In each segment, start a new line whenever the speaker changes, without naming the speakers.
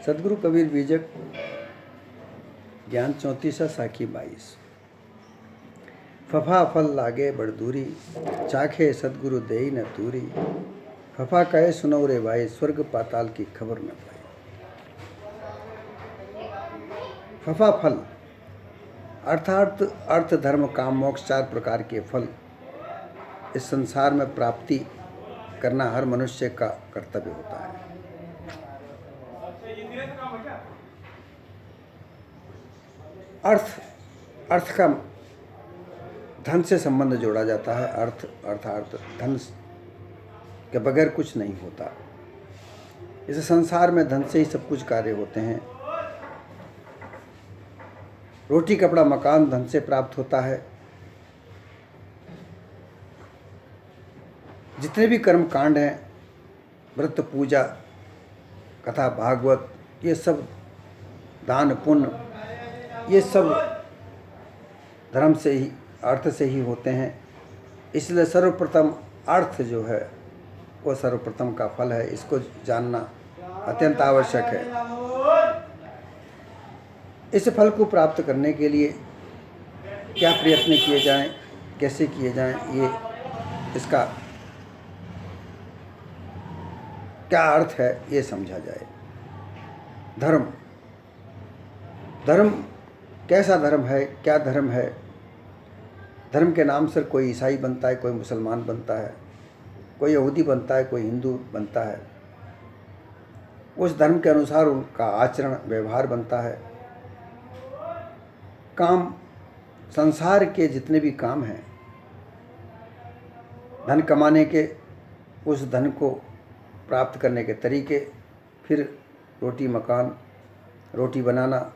सदगुरु कबीर बीजक ज्ञान 34 साखी 22। फफा फल लागे बड़दूरी, चाखे सदगुरु देई न तूरी। फफा कहे सुनो रे भाई, स्वर्ग पाताल की खबर न पाई। फफा फल अर्थात अर्थ धर्म काम मोक्ष 4 प्रकार के फल इस संसार में प्राप्ति करना हर मनुष्य का कर्तव्य होता है। अर्थ का धन से संबंध जोड़ा जाता है। अर्थ अर्थात धन के बगैर कुछ नहीं होता। इस संसार में धन से ही सब कुछ कार्य होते हैं। रोटी कपड़ा मकान धन से प्राप्त होता है। जितने भी कर्म कांड हैं, व्रत पूजा कथा भागवत, ये सब दान पुण्य, ये सब धर्म से ही अर्थ से ही होते हैं। इसलिए सर्वप्रथम अर्थ जो है वो सर्वप्रथम का फल है। इसको जानना अत्यंत आवश्यक है। इस फल को प्राप्त करने के लिए क्या प्रयत्न किए जाएं, कैसे किए जाएं, ये इसका क्या अर्थ है ये समझा जाए। धर्म कैसा धर्म है, क्या धर्म है। धर्म के नाम से कोई ईसाई बनता है, कोई मुसलमान बनता है, कोई यहूदी बनता है, कोई हिंदू बनता है। उस धर्म के अनुसार उनका आचरण व्यवहार बनता है। काम, संसार के जितने भी काम हैं, धन कमाने के, उस धन को प्राप्त करने के तरीके, फिर रोटी मकान, रोटी बनाना,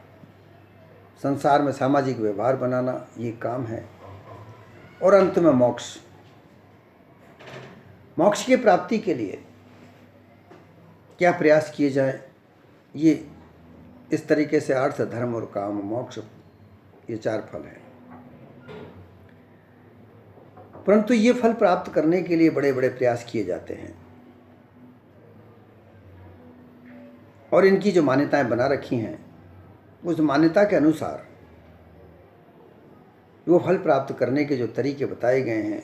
संसार में सामाजिक व्यवहार बनाना, ये काम है। और अंत में मोक्ष की प्राप्ति के लिए क्या प्रयास किए जाए, ये इस तरीके से अर्थ धर्म और काम मोक्ष, ये 4 फल हैं। परंतु ये फल प्राप्त करने के लिए बड़े बड़े प्रयास किए जाते हैं और इनकी जो मान्यताएं बना रखी हैं, उस मान्यता के अनुसार वो फल प्राप्त करने के जो तरीके बताए गए हैं,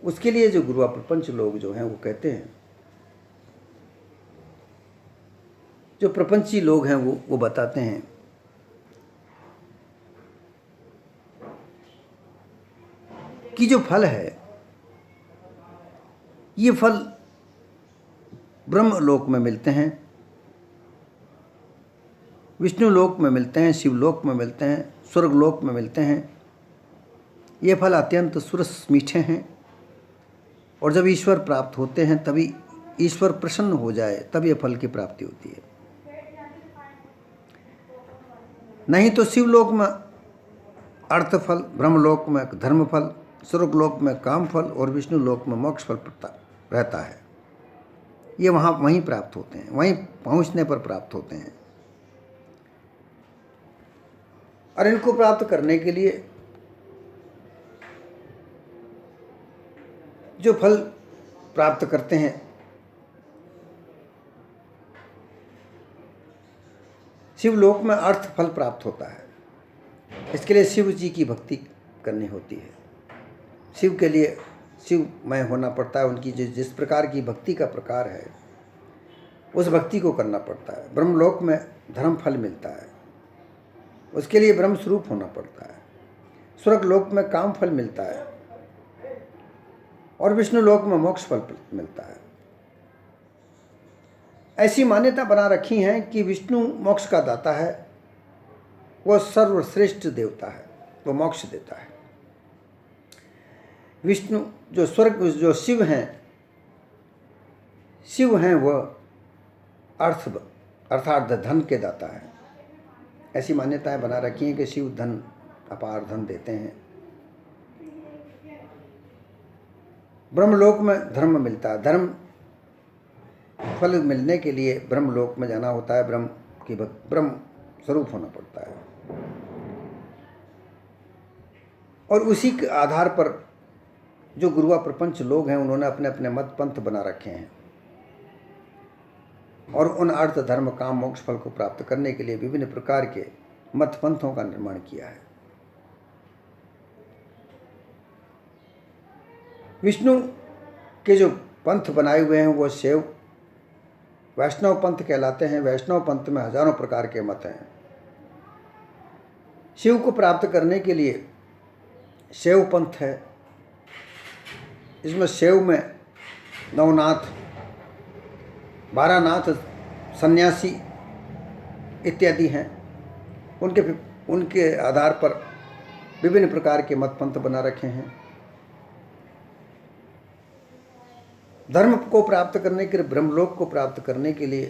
उसके लिए जो गुरुआ प्रपंच लोग जो हैं वो कहते हैं, जो प्रपंची लोग हैं वो बताते हैं कि जो फल है, ये फल ब्रह्म लोक में मिलते हैं, विष्णु लोक में मिलते हैं, शिवलोक में मिलते हैं, स्वर्ग लोक में मिलते हैं। ये फल अत्यंत सुरस मीठे हैं और जब ईश्वर प्राप्त होते हैं, तभी ईश्वर प्रसन्न हो जाए, तब ये फल की प्राप्ति होती है। नहीं तो शिवलोक में अर्थ फल, ब्रह्मलोक में धर्म फल, स्वर्गलोक में काम फल और विष्णु लोक में मोक्ष फल रहता है। ये वहीं प्राप्त होते हैं, वहीं पहुंचने पर प्राप्त होते हैं। और इनको प्राप्त करने के लिए जो फल प्राप्त करते हैं, शिवलोक में अर्थ फल प्राप्त होता है। इसके लिए शिव जी की भक्ति करनी होती है। शिव के लिए शिवमय होना पड़ता है। उनकी जिस प्रकार की भक्ति का प्रकार है, उस भक्ति को करना पड़ता है। ब्रह्मलोक में धर्म फल मिलता है, उसके लिए ब्रह्म स्वरूप होना पड़ता है। स्वर्ग लोक में काम फल मिलता है और विष्णु लोक में मोक्ष फल मिलता है। ऐसी मान्यता बना रखी है कि विष्णु मोक्ष का दाता है, वह सर्वश्रेष्ठ देवता है, वो मोक्ष देता है। विष्णु जो स्वर्ग जो शिव हैं वह अर्थात धन के दाता है। ऐसी मान्यताएं बना रखी हैं कि शिव धन, अपार धन देते हैं। ब्रह्मलोक में धर्म मिलता है। धर्म फल मिलने के लिए ब्रह्मलोक में जाना होता है, ब्रह्म स्वरूप होना पड़ता है। और उसी के आधार पर जो गुरुआ प्रपंच लोग हैं, उन्होंने अपने अपने मत पंथ बना रखे हैं। और उन अर्थ धर्म काम मोक्ष फल को प्राप्त करने के लिए विभिन्न प्रकार के मत पंथों का निर्माण किया है। विष्णु के जो पंथ बनाए हुए हैं वो शैव वैष्णव पंथ कहलाते हैं। वैष्णव पंथ में हजारों प्रकार के मत हैं। शिव को प्राप्त करने के लिए शैव पंथ है। इसमें शैव में नवनाथ, बारानाथ, सन्यासी इत्यादि हैं। उनके आधार पर विभिन्न प्रकार के मत पंथ बना रखे हैं। धर्म को प्राप्त करने के लिए, ब्रह्मलोक को प्राप्त करने के लिए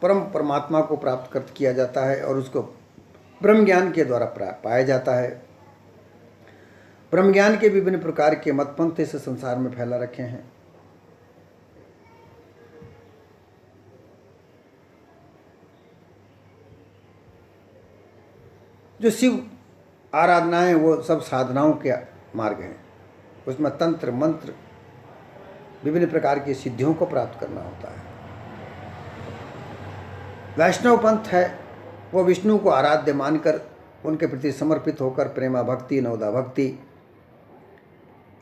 परम परमात्मा को प्राप्त किया जाता है और उसको ब्रह्म ज्ञान के द्वारा पाया जाता है। ब्रह्म ज्ञान के विभिन्न प्रकार के मत पंथ इस संसार में फैला रखे हैं। जो शिव आराधना है वो सब साधनाओं के मार्ग हैं। उसमें तंत्र मंत्र विभिन्न प्रकार की सिद्धियों को प्राप्त करना होता है। वैष्णव पंथ है वो विष्णु को आराध्य मानकर उनके प्रति समर्पित होकर प्रेमा भक्ति, नवदा भक्ति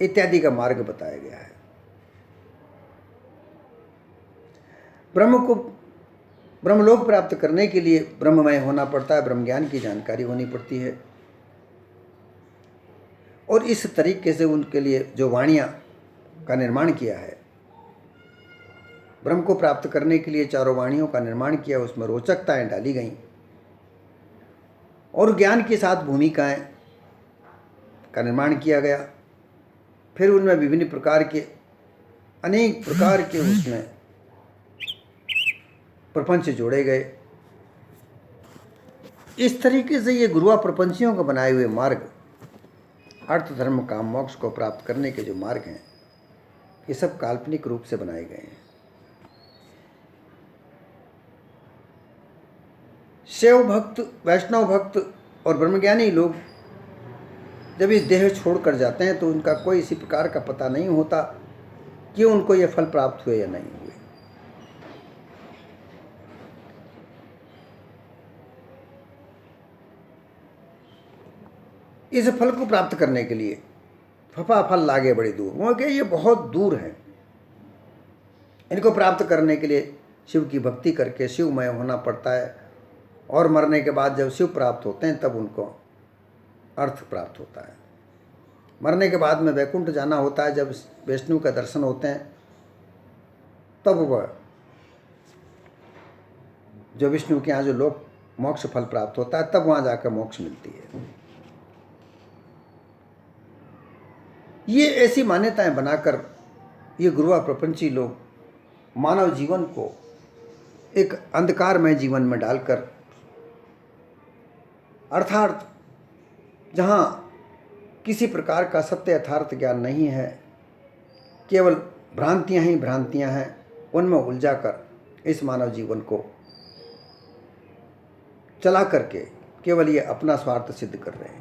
इत्यादि का मार्ग बताया गया है। ब्रह्मलोक प्राप्त करने के लिए ब्रह्ममय होना पड़ता है, ब्रह्म ज्ञान की जानकारी होनी पड़ती है। और इस तरीके से उनके लिए जो वाणियाँ का निर्माण किया है, ब्रह्म को प्राप्त करने के लिए चारों वाणियों का निर्माण किया, उसमें रोचकताएं डाली गईं और ज्ञान के साथ भूमिकाएं का निर्माण किया गया। फिर उनमें विभिन्न प्रकार के अनेक प्रकार के उसमें प्रपंच जोड़े गए। इस तरीके से ये गुरुआ प्रपंचियों का बनाए हुए मार्ग, अर्थ धर्म काम मोक्ष को प्राप्त करने के जो मार्ग हैं, ये सब काल्पनिक रूप से बनाए गए हैं। शैव भक्त, वैष्णव भक्त और ब्रह्मज्ञानी लोग जब इस देह छोड़कर जाते हैं तो उनका कोई इसी प्रकार का पता नहीं होता कि उनको ये फल प्राप्त हुए या नहीं हुए। इस फल को प्राप्त करने के लिए फफा फल लागे बड़ी दूर, वो कि ये बहुत दूर है। इनको प्राप्त करने के लिए शिव की भक्ति करके शिवमय होना पड़ता है और मरने के बाद जब शिव प्राप्त होते हैं तब उनको अर्थ प्राप्त होता है। मरने के बाद में वैकुंठ जाना होता है। जब विष्णु का दर्शन होते हैं तब वह जो विष्णु के यहाँ जो लोक मोक्ष फल प्राप्त होता है तब वहाँ जाकर मोक्ष मिलती है। ये ऐसी मान्यताएं बनाकर ये गुरुआ प्रपंची लोग मानव जीवन को एक अंधकारमय जीवन में डालकर, अर्थात जहाँ किसी प्रकार का सत्य यथार्थ ज्ञान नहीं है, केवल भ्रांतियाँ ही भ्रांतियाँ हैं, उनमें उलझा कर इस मानव जीवन को चला करके केवल ये अपना स्वार्थ सिद्ध कर रहे हैं।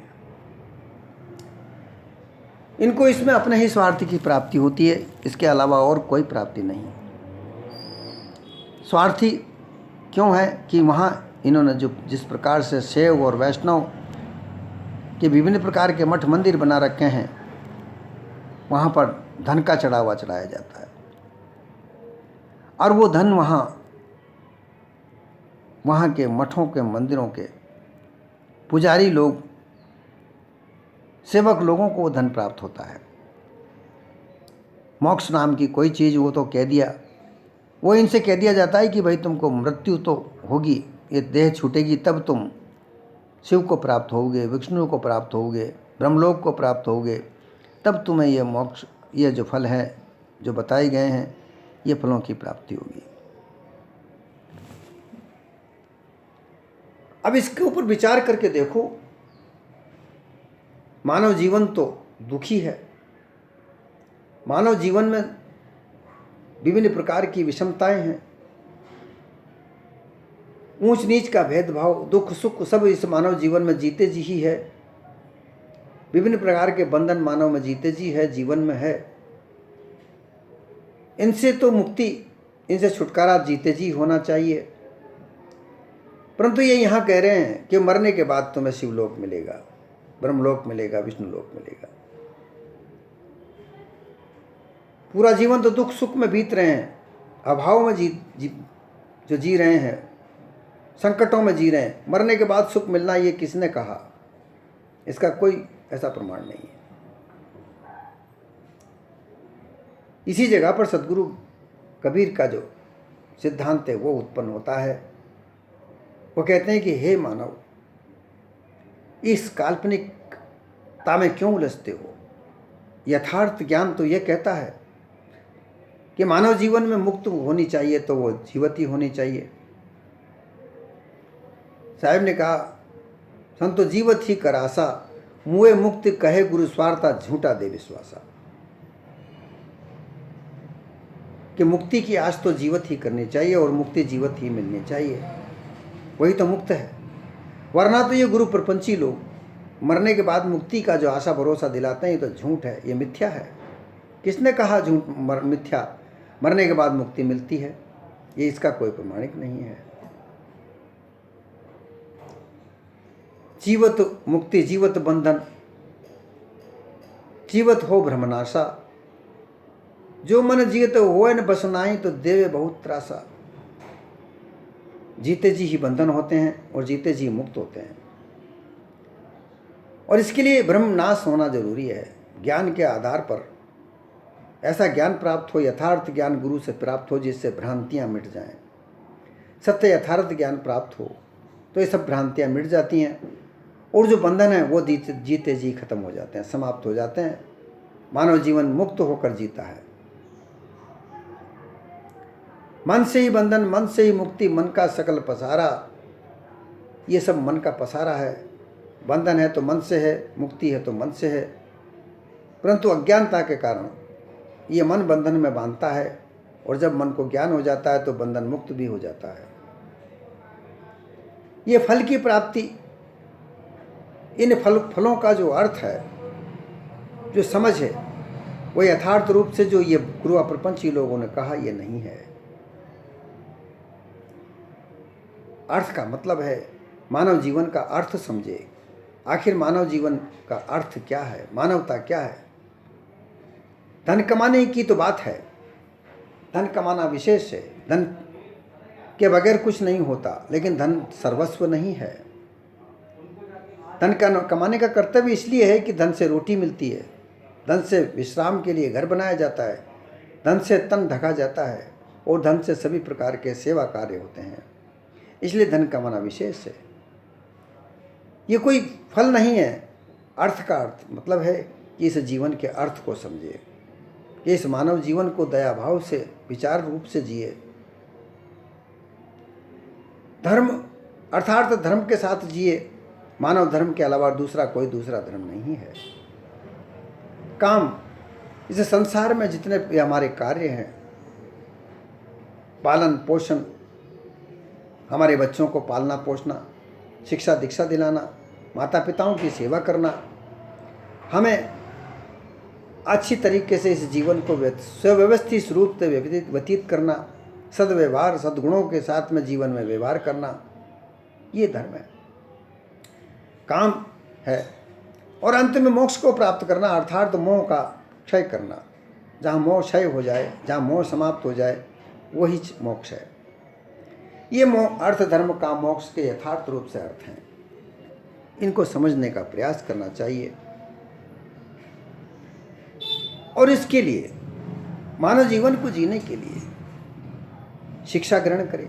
इनको इसमें अपने ही स्वार्थ की प्राप्ति होती है, इसके अलावा और कोई प्राप्ति नहीं। स्वार्थी क्यों है कि वहाँ इन्होंने जो जिस प्रकार से शैव और वैष्णव के विभिन्न प्रकार के मठ मंदिर बना रखे हैं, वहाँ पर धन का चढ़ावा चढ़ाया जाता है और वो धन वहाँ के मठों के मंदिरों के पुजारी लोग, सेवक लोगों को वो धन प्राप्त होता है। मोक्ष नाम की कोई चीज़ वो तो कह दिया, वो इनसे कह दिया जाता है कि भाई तुमको मृत्यु तो होगी, ये देह छूटेगी तब तुम शिव को प्राप्त होगे, विष्णु को प्राप्त होगे, ब्रह्मलोक को प्राप्त होगे, तब तुम्हें ये मोक्ष, ये जो फल है जो बताए गए हैं, ये फलों की प्राप्ति होगी। अब इसके ऊपर विचार करके देखो, मानव जीवन तो दुखी है। मानव जीवन में विभिन्न प्रकार की विषमताएं हैं, ऊंच नीच का भेदभाव, दुख सुख सब इस मानव जीवन में जीते जी ही है। विभिन्न प्रकार के बंधन मानव में जीते जी है, जीवन में है। इनसे तो मुक्ति इनसे छुटकारा जीते जी होना चाहिए। परंतु ये यहाँ कह रहे हैं कि मरने के बाद तुम्हें शिवलोक मिलेगा, ब्रह्मलोक मिलेगा, विष्णुलोक मिलेगा। पूरा जीवन तो दुख सुख में बीत रहे हैं, अभाव में जो जी रहे हैं, संकटों में जी रहे हैं। मरने के बाद सुख मिलना ये किसने कहा? इसका कोई ऐसा प्रमाण नहीं है। इसी जगह पर सदगुरु कबीर का जो सिद्धांत है वो उत्पन्न होता है। वो कहते हैं कि हे मानव, इस काल्पनिकता में क्यों उलझते हो? यथार्थ ज्ञान तो यह कहता है कि मानव जीवन में मुक्त होनी चाहिए तो वो जीवती होनी चाहिए। साहब ने कहा, संतो जीवत ही कर आशा, मुए मुक्त कहे गुरु स्वार्था, झूठा दे विश्वासा। कि मुक्ति की आश तो जीवत ही करनी चाहिए और मुक्ति जीवत ही मिलनी चाहिए, वही तो मुक्त है। वरना तो ये गुरु प्रपंची लोग मरने के बाद मुक्ति का जो आशा भरोसा दिलाते हैं, ये तो झूठ है, ये मिथ्या है। किसने कहा झूठ मिथ्या? मरने के बाद मुक्ति मिलती है, ये इसका कोई प्रमाणिक नहीं है। जीवत मुक्ति जीवत बंधन, जीवत हो भ्रमनाशा, जो मन जीत होए न बसनाई, तो देवे बहुत त्रासा। जीते जी ही बंधन होते हैं और जीते जी मुक्त होते हैं, और इसके लिए ब्रह्म नाश होना जरूरी है। ज्ञान के आधार पर ऐसा ज्ञान प्राप्त हो, यथार्थ ज्ञान गुरु से प्राप्त हो जिससे भ्रांतियां मिट जाएं। सत्य यथार्थ ज्ञान प्राप्त हो तो ये सब भ्रांतियां मिट जाती हैं, और जो बंधन है वो जीते जी खत्म हो जाते हैं, समाप्त हो जाते हैं। मानव जीवन मुक्त होकर जीता है। मन से ही बंधन, मन से ही मुक्ति, मन का सकल पसारा। ये सब मन का पसारा है। बंधन है तो मन से है, मुक्ति है तो मन से है। परंतु अज्ञानता के कारण ये मन बंधन में बांधता है, और जब मन को ज्ञान हो जाता है तो बंधन मुक्त भी हो जाता है। ये फल की प्राप्ति, इन फलों का जो अर्थ है, जो समझ है, वो यथार्थ रूप से जो ये गुरु प्रपंची लोगों ने कहा, ये नहीं है। अर्थ का मतलब है मानव जीवन का अर्थ समझे। आखिर मानव जीवन का अर्थ क्या है? मानवता क्या है? धन कमाने की तो बात है, धन कमाना विशेष है, धन के बगैर कुछ नहीं होता, लेकिन धन सर्वस्व नहीं है। धन का कमाने का कर्तव्य इसलिए है कि धन से रोटी मिलती है, धन से विश्राम के लिए घर बनाया जाता है, धन से तन ढका जाता है, और धन से सभी प्रकार के सेवा कार्य होते हैं। इसलिए धन कमाना विशेष है, ये कोई फल नहीं है। अर्थ का अर्थ मतलब है कि इस जीवन के अर्थ को समझिए, कि इस मानव जीवन को दया भाव से, विचार रूप से जिए। धर्म अर्थात धर्म के साथ जिए। मानव धर्म के अलावा कोई दूसरा धर्म नहीं है। काम, इस संसार में जितने भी हमारे कार्य हैं, पालन पोषण, हमारे बच्चों को पालना पोषना, शिक्षा दीक्षा दिलाना, माता पिताओं की सेवा करना, हमें अच्छी तरीके से इस जीवन को सुव्यवस्थित रूप से व्यतीत करना, सद्व्यवहार सद्गुणों के साथ में जीवन में व्यवहार करना, ये धर्म है, काम है। और अंत में मोक्ष को प्राप्त करना, अर्थात मोह का क्षय करना। जहाँ मोह क्षय हो जाए, जहाँ मोह समाप्त हो जाए, वही मोक्ष है। ये मोह अर्थ धर्म का मोक्ष के यथार्थ रूप से अर्थ हैं। इनको समझने का प्रयास करना चाहिए, और इसके लिए मानव जीवन को जीने के लिए शिक्षा ग्रहण करें।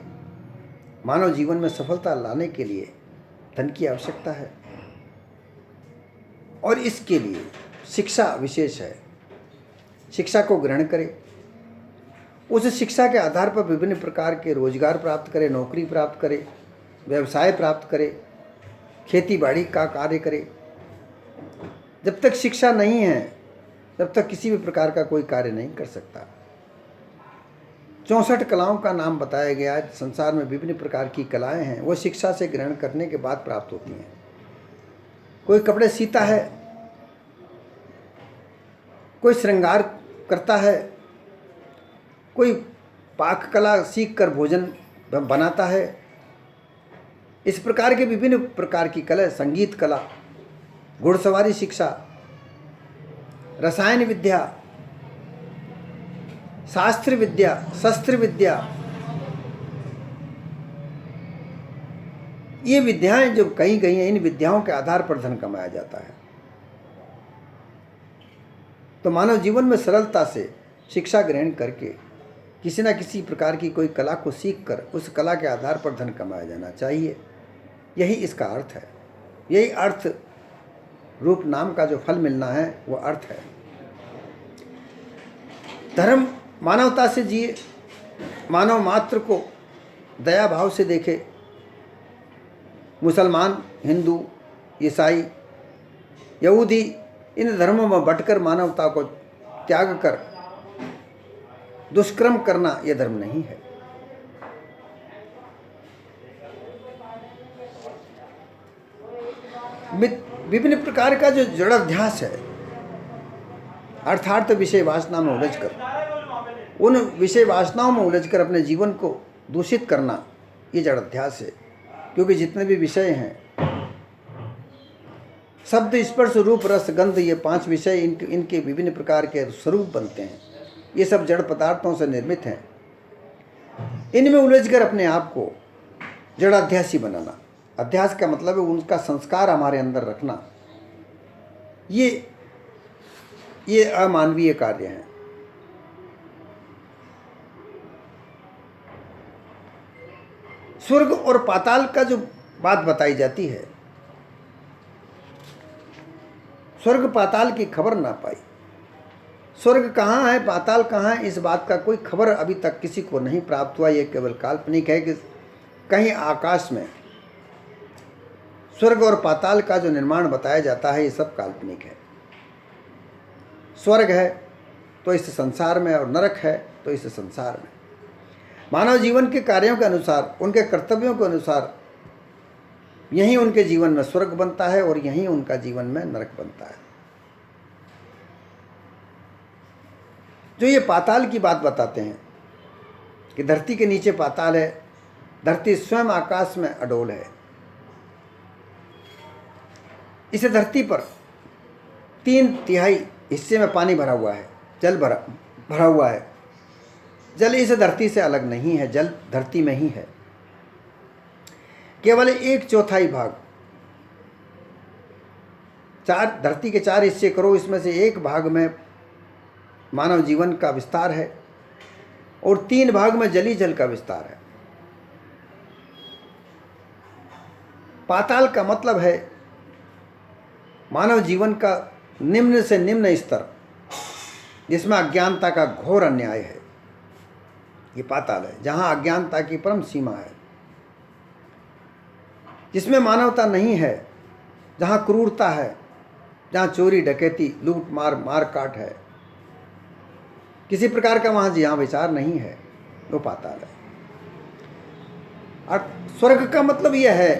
मानव जीवन में सफलता लाने के लिए धन की आवश्यकता है, और इसके लिए शिक्षा विशेष है। शिक्षा को ग्रहण करें, उस शिक्षा के आधार पर विभिन्न प्रकार के रोजगार प्राप्त करें, नौकरी प्राप्त करें, व्यवसाय प्राप्त करें, खेती बाड़ी का कार्य करें। जब तक शिक्षा नहीं है, तब तक किसी भी प्रकार का कोई कार्य नहीं कर सकता। 64 कलाओं का नाम बताया गया है। संसार में विभिन्न प्रकार की कलाएं हैं, वो शिक्षा से ग्रहण करने के बाद प्राप्त होती हैं। कोई कपड़े सीता है, कोई श्रृंगार करता है, कोई पाक कला सीख कर भोजन बनाता है। इस प्रकार के विभिन्न प्रकार की कला, संगीत कला, घुड़सवारी शिक्षा, रसायन विद्या, शास्त्र विद्या, शस्त्र विद्या, ये विद्याएं जो कहीं कहीं हैं, इन विद्याओं के आधार पर धन कमाया जाता है। तो मानव जीवन में सरलता से शिक्षा ग्रहण करके किसी न किसी प्रकार की कोई कला को सीख कर उस कला के आधार पर धन कमाया जाना चाहिए। यही इसका अर्थ है। यही अर्थ रूप नाम का जो फल मिलना है वो अर्थ है। धर्म मानवता से जिए, मानव मात्र को दया भाव से देखे। मुसलमान, हिंदू, ईसाई, यहूदी, इन धर्मों में बंटकर मानवता को त्याग कर दुष्कर्म करना यह धर्म नहीं है। विभिन्न प्रकार का जो जड़ाध्यास है, अर्थात विषय वासना में उलझकर, उन विषय वासनाओं में उलझकर अपने जीवन को दूषित करना, ये जड़ाध्यास है। क्योंकि जितने भी विषय हैं, शब्द, स्पर्श, रूप, रस, गंध, ये 5 विषय इनके विभिन्न प्रकार के स्वरूप बनते हैं। ये सब जड़ पदार्थों से निर्मित हैं। इनमें उलझकर अपने आप को जड़ाध्यासी बनाना, अध्यास का मतलब है उनका संस्कार हमारे अंदर रखना, ये अमानवीय कार्य है। स्वर्ग और पाताल का जो बात बताई जाती है, स्वर्ग पाताल की खबर ना पाई। स्वर्ग कहाँ है, पाताल कहाँ है, इस बात का कोई खबर अभी तक किसी को नहीं प्राप्त हुआ। ये केवल काल्पनिक है कि कहीं आकाश में स्वर्ग और पाताल का जो निर्माण बताया जाता है, ये सब काल्पनिक है। स्वर्ग है तो इस संसार में, और नरक है तो इस संसार में। मानव जीवन के कार्यों के अनुसार, उनके कर्तव्यों के अनुसार यहीं उनके जीवन में स्वर्ग बनता है और यहीं उनका जीवन में नरक बनता है। जो ये पाताल की बात बताते हैं कि धरती के नीचे पाताल है, धरती स्वयं आकाश में अडोल है। इस धरती पर 3/3 हिस्से में पानी भरा हुआ है, जल भरा हुआ है। जल इस धरती से अलग नहीं है, जल धरती में ही है। केवल 1/4 भाग, धरती के 4 हिस्से करो, इसमें से 1 भाग में मानव जीवन का विस्तार है और 3 भाग में जली जल का विस्तार है। पाताल का मतलब है मानव जीवन का निम्न से निम्न स्तर, जिसमें अज्ञानता का घोर अन्याय है। ये पाताल है जहाँ अज्ञानता की परम सीमा है, जिसमें मानवता नहीं है, जहाँ क्रूरता है, जहाँ चोरी, डकैती, लूट मार काट है, किसी प्रकार का वहाँ जहाँ विचार नहीं है, वो पाताल है। और स्वर्ग का मतलब यह है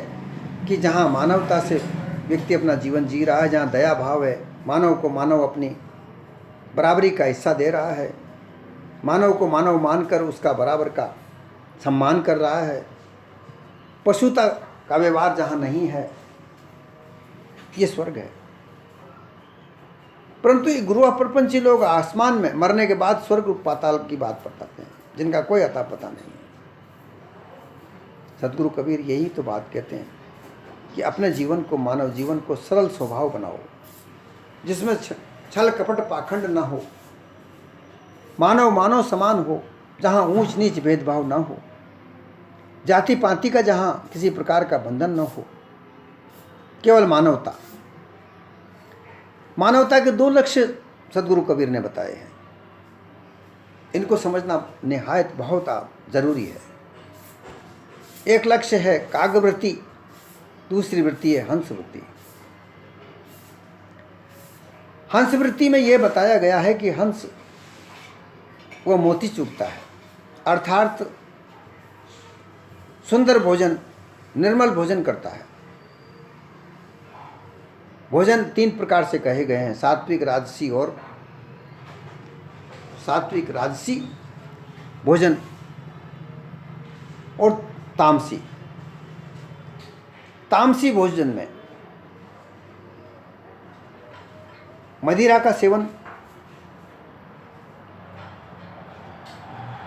कि जहाँ मानवता से व्यक्ति अपना जीवन जी रहा है, जहाँ दया भाव है, मानव को मानव अपनी बराबरी का हिस्सा दे रहा है, मानव को मानव मानकर उसका बराबर का सम्मान कर रहा है, पशुता का व्यवहार जहाँ नहीं है, ये स्वर्ग है। परंतु ये गुरु प्रपंची लोग आसमान में मरने के बाद स्वर्ग पाताल की बात बताते हैं, जिनका कोई अता पता नहीं है। सदगुरु कबीर यही तो बात कहते हैं कि अपने जीवन को, मानव जीवन को सरल स्वभाव बनाओ, जिसमें छल कपट पाखंड न हो, मानव समान हो, जहाँ ऊंच नीच भेदभाव न हो, जाति पाति का जहाँ किसी प्रकार का बंधन न हो, केवल मानवता। मानवता के 2 लक्ष्य सदगुरु कबीर ने बताए हैं। इनको समझना निहायत बहुत जरूरी है। एक लक्ष्य है कागवृत्ति, दूसरी वृत्ति है हंसवृत्ति। हंसवृत्ति में यह बताया गया है कि हंस वह मोती चुगता है, अर्थात सुंदर भोजन, निर्मल भोजन करता है। भोजन 3 प्रकार से कहे गए हैं, सात्विक, राजसी भोजन और तामसी। तामसी भोजन में मदिरा का सेवन,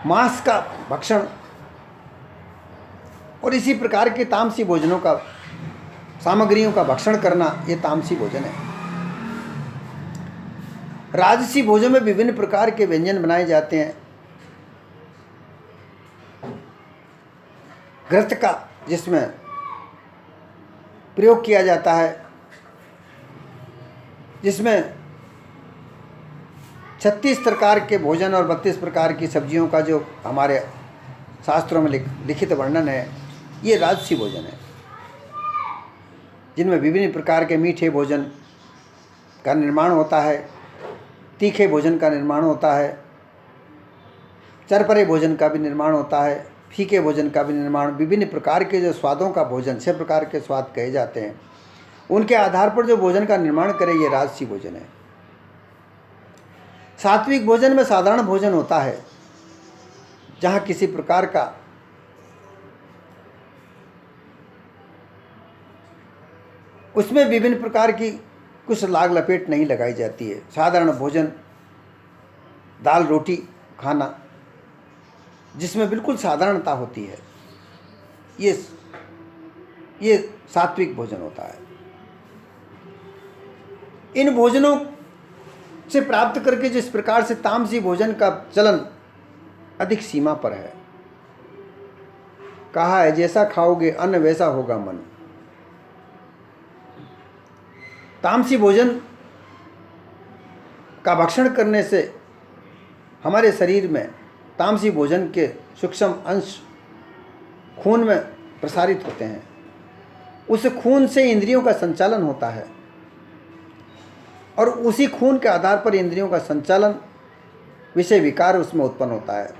मांस का भक्षण और इसी प्रकार के तामसी भोजनों का, सामग्रियों का भक्षण करना, ये तामसी भोजन है। राजसी भोजन में विभिन्न प्रकार के व्यंजन बनाए जाते हैं। घृत का जिसमें प्रयोग किया जाता है, जिसमें 36 प्रकार के भोजन और 32 प्रकार की सब्जियों का जो हमारे शास्त्रों में लिखित वर्णन है, ये राजसी भोजन है, जिनमें विभिन्न प्रकार के मीठे भोजन का निर्माण होता है, तीखे भोजन का निर्माण होता है, चरपरे भोजन का भी निर्माण होता है, फीके भोजन का भी निर्माण, विभिन्न प्रकार के जो स्वादों का भोजन, 6 प्रकार के स्वाद कहे जाते हैं, उनके आधार पर जो भोजन का निर्माण करे, ये राजसी भोजन है। सात्विक भोजन में साधारण भोजन होता है, जहाँ किसी प्रकार का उसमें विभिन्न प्रकार की कुछ लाग लपेट नहीं लगाई जाती है। साधारण भोजन, दाल रोटी खाना, जिसमें बिल्कुल साधारणता होती है, ये सात्विक भोजन होता है। इन भोजनों से प्राप्त करके जिस प्रकार से तामसी भोजन का चलन अधिक सीमा पर है, कहा है जैसा खाओगे अन्न वैसा होगा मन। तामसी भोजन का भक्षण करने से हमारे शरीर में तामसी भोजन के सूक्ष्म अंश खून में प्रसारित होते हैं। उस खून से इंद्रियों का संचालन होता है और उसी खून के आधार पर इंद्रियों का संचालन, विषय विकार उसमें उत्पन्न होता है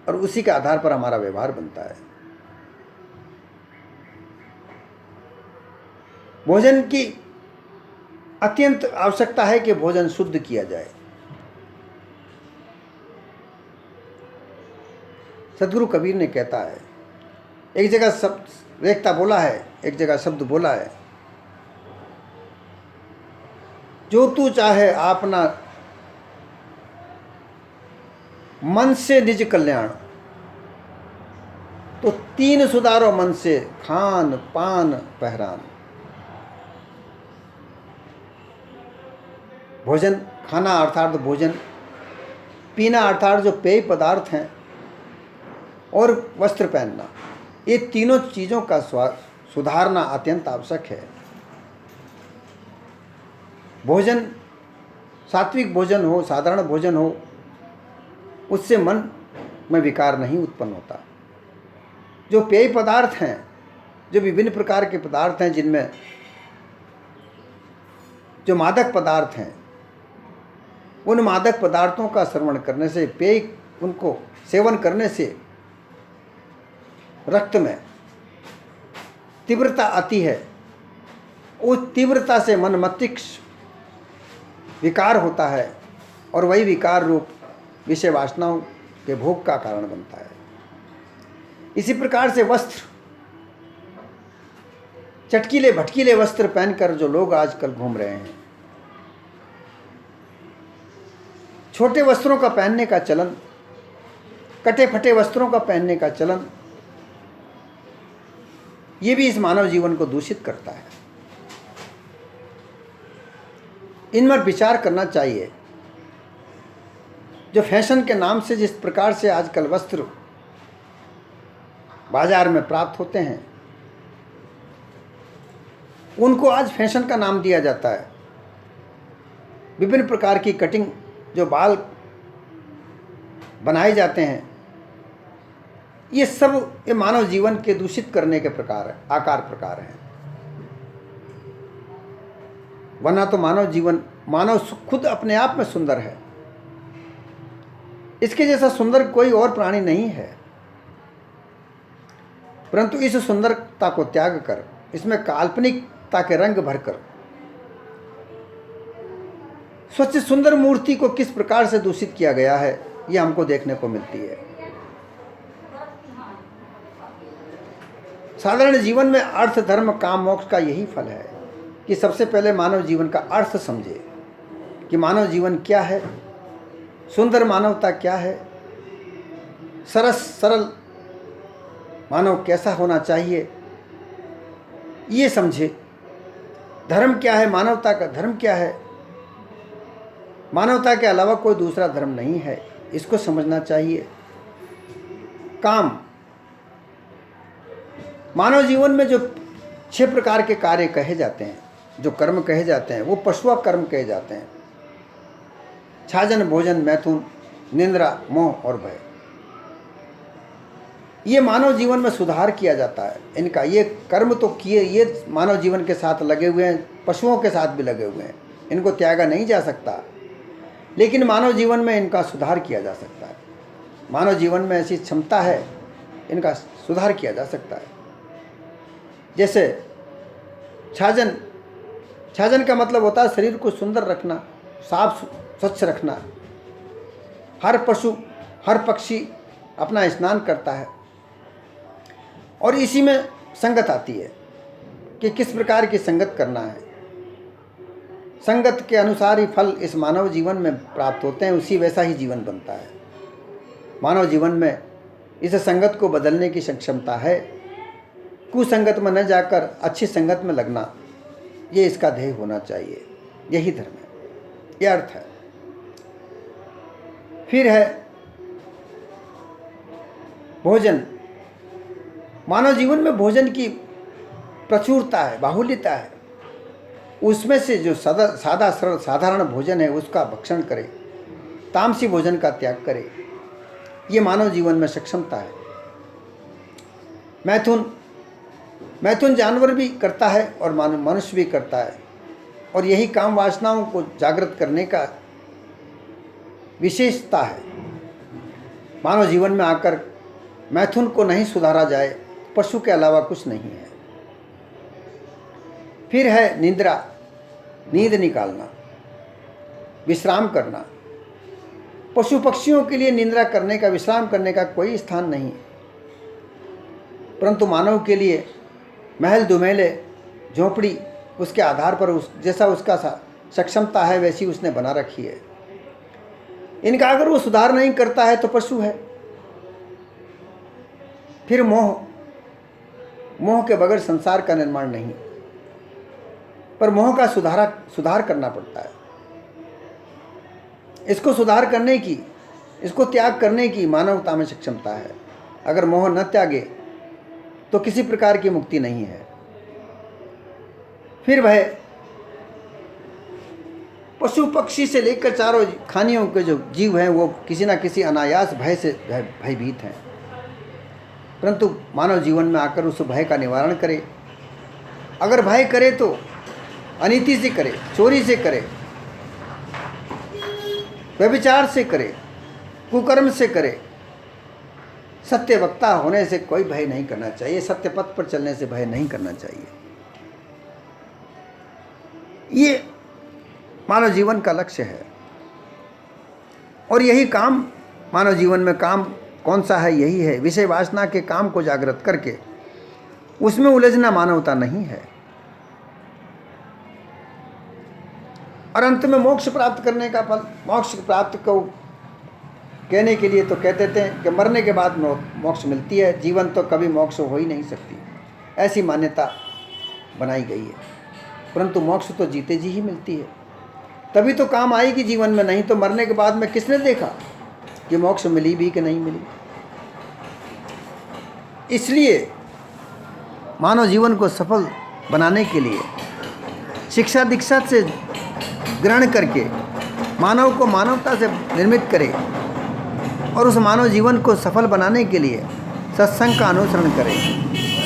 और उसी के आधार पर हमारा व्यवहार बनता है। भोजन की अत्यंत आवश्यकता है कि भोजन शुद्ध किया जाए। सदगुरु कबीर ने कहता है, एक जगह शब्द रेखता बोला है, एक जगह शब्द बोला है, जो तू चाहे आपना मन से निज कल्याण, तो 3 सुधारो मन से, खान पान पहरान। भोजन खाना अर्थात भोजन, पीना अर्थात जो पेय पदार्थ हैं, और वस्त्र पहनना, ये तीनों चीज़ों का सुधारना अत्यंत आवश्यक है। भोजन सात्विक भोजन हो, साधारण भोजन हो, उससे मन में विकार नहीं उत्पन्न होता। जो पेय पदार्थ हैं, जो विभिन्न प्रकार के पदार्थ हैं, जिनमें जो मादक पदार्थ हैं, उन मादक पदार्थों का सेवन करने से, पेय उनको सेवन करने से रक्त में तीव्रता आती है। उस तीव्रता से मन मस्तिष्क विकार होता है और वही विकार रूप विषय वासनाओं के भोग का कारण बनता है। इसी प्रकार से वस्त्र, चटकीले भटकीले वस्त्र पहनकर जो लोग आजकल घूम रहे हैं, छोटे वस्त्रों का पहनने का चलन, कटे फटे वस्त्रों का पहनने का चलन, ये भी इस मानव जीवन को दूषित करता है। इन पर विचार करना चाहिए। जो फैशन के नाम से जिस प्रकार से आजकल वस्त्र बाजार में प्राप्त होते हैं, उनको आज फैशन का नाम दिया जाता है। विभिन्न प्रकार की कटिंग, जो बाल बनाए जाते हैं, ये सब ये मानव जीवन के दूषित करने के प्रकार है, आकार प्रकार हैं। वरना तो मानव जीवन, मानव खुद अपने आप में सुंदर है। इसके जैसा सुंदर कोई और प्राणी नहीं है। परंतु इस सुंदरता को त्याग कर, इसमें काल्पनिकता के रंग भरकर स्वच्छ सुंदर मूर्ति को किस प्रकार से दूषित किया गया है, यह हमको देखने को मिलती है। साधारण जीवन में अर्थ, धर्म, काम, मोक्ष का यही फल है कि सबसे पहले मानव जीवन का अर्थ समझे कि मानव जीवन क्या है, सुंदर मानवता क्या है, सरल मानव कैसा होना चाहिए, ये समझे। धर्म क्या है, मानवता का धर्म क्या है, मानवता के अलावा कोई दूसरा धर्म नहीं है, इसको समझना चाहिए। काम, मानव जीवन में जो 6 प्रकार के कार्य कहे जाते हैं, जो कर्म कहे जाते हैं, वो पशुआ कर्म कहे जाते हैं। छाजन, भोजन, मैथुन, निंद्रा, मोह और भय। ये मानव जीवन में सुधार किया जाता है इनका। ये कर्म तो किए, ये मानव जीवन के साथ लगे हुए हैं, पशुओं के साथ भी लगे हुए हैं, इनको त्यागा नहीं जा सकता, लेकिन मानव जीवन में इनका सुधार किया जा सकता है। मानव जीवन में ऐसी क्षमता है, इनका सुधार किया जा सकता है। जैसे छाजन का मतलब होता है शरीर को सुंदर रखना, साफ स्वच्छ रखना। हर पशु, हर पक्षी अपना स्नान करता है और इसी में संगत आती है कि किस प्रकार की संगत करना है। संगत के अनुसार ही फल इस मानव जीवन में प्राप्त होते हैं, उसी वैसा ही जीवन बनता है। मानव जीवन में इस संगत को बदलने की क्षमता है। कुसंगत में न जाकर अच्छी संगत में लगना, ये इसका ध्येय होना चाहिए। यही धर्म है, यह अर्थ है। फिर है भोजन। मानव जीवन में भोजन की प्रचुरता है, बाहुल्यता है। उसमें से जो सादा सरल साधारण भोजन है उसका भक्षण करे, तामसी भोजन का त्याग करे, ये मानव जीवन में सक्षमता है। मैथुन जानवर भी करता है और मनुष्य भी करता है, और यही काम वासनाओं को जागृत करने का विशेषता है। मानव जीवन में आकर मैथुन को नहीं सुधारा जाए, पशु के अलावा कुछ नहीं है। फिर है निद्रा, नींद निकालना, विश्राम करना। पशु पक्षियों के लिए निद्रा करने का, विश्राम करने का कोई स्थान नहीं, परंतु मानव के लिए महल दुमेले झोपड़ी उसके आधार पर जैसा उसका सक्षमता है वैसी उसने बना रखी है। इनका अगर वो सुधार नहीं करता है तो पशु है। फिर मोह के बगैर संसार का निर्माण नहीं, पर मोह का सुधार करना पड़ता है। इसको सुधार करने की, इसको त्याग करने की मानवता में सक्षमता है। अगर मोह न त्यागे तो किसी प्रकार की मुक्ति नहीं है। फिर भय, पशु पक्षी से लेकर चारों खानियों के जो जीव हैं वो किसी न किसी अनायास भय से भयभीत हैं, परंतु मानव जीवन में आकर उस भय का निवारण करे। अगर भय करे तो अनीति से करे, चोरी से करे, व्यभिचार से करे, कुकर्म से करे। सत्य वक्ता होने से कोई भय नहीं करना चाहिए, सत्य पथ पर चलने से भय नहीं करना चाहिए। ये मानव जीवन का लक्ष्य है, और यही काम मानव जीवन में काम कौन सा है, यही है विषय वासना के काम को जागृत करके उसमें उलझना मानवता नहीं है। और अंत में मोक्ष प्राप्त करने का फल, मोक्ष प्राप्त को कहने के लिए तो कहते थे कि मरने के बाद मोक्ष मिलती है, जीवन तो कभी मोक्ष हो ही नहीं सकती, ऐसी मान्यता बनाई गई है। परंतु मोक्ष तो जीते जी ही मिलती है, तभी तो काम आएगी जीवन में, नहीं तो मरने के बाद में किसने देखा कि मोक्ष मिली भी कि नहीं मिली। इसलिए मानव जीवन को सफल बनाने के लिए शिक्षा दीक्षा से ग्रहण करके मानव को मानवता से निर्मित करे, और उस मानव जीवन को सफल बनाने के लिए सत्संग का अनुसरण करे,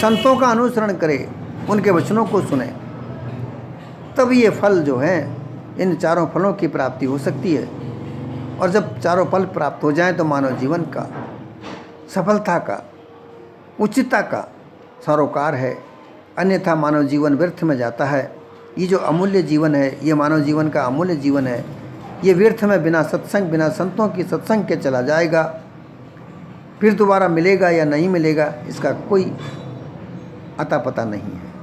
संतों का अनुसरण करे, उनके वचनों को सुने, तब ये फल जो है, इन चारों फलों की प्राप्ति हो सकती है। और जब चारों फल प्राप्त हो जाएं तो मानव जीवन का सफलता का, उचितता का सरोकार है। अन्यथा मानव जीवन व्यर्थ में जाता है। ये जो अमूल्य जीवन है, ये मानव जीवन का अमूल्य जीवन है, ये व्यर्थ में बिना सत्संग, बिना संतों की सत्संग के चला जाएगा। फिर दोबारा मिलेगा या नहीं मिलेगा इसका कोई अता पता नहीं है।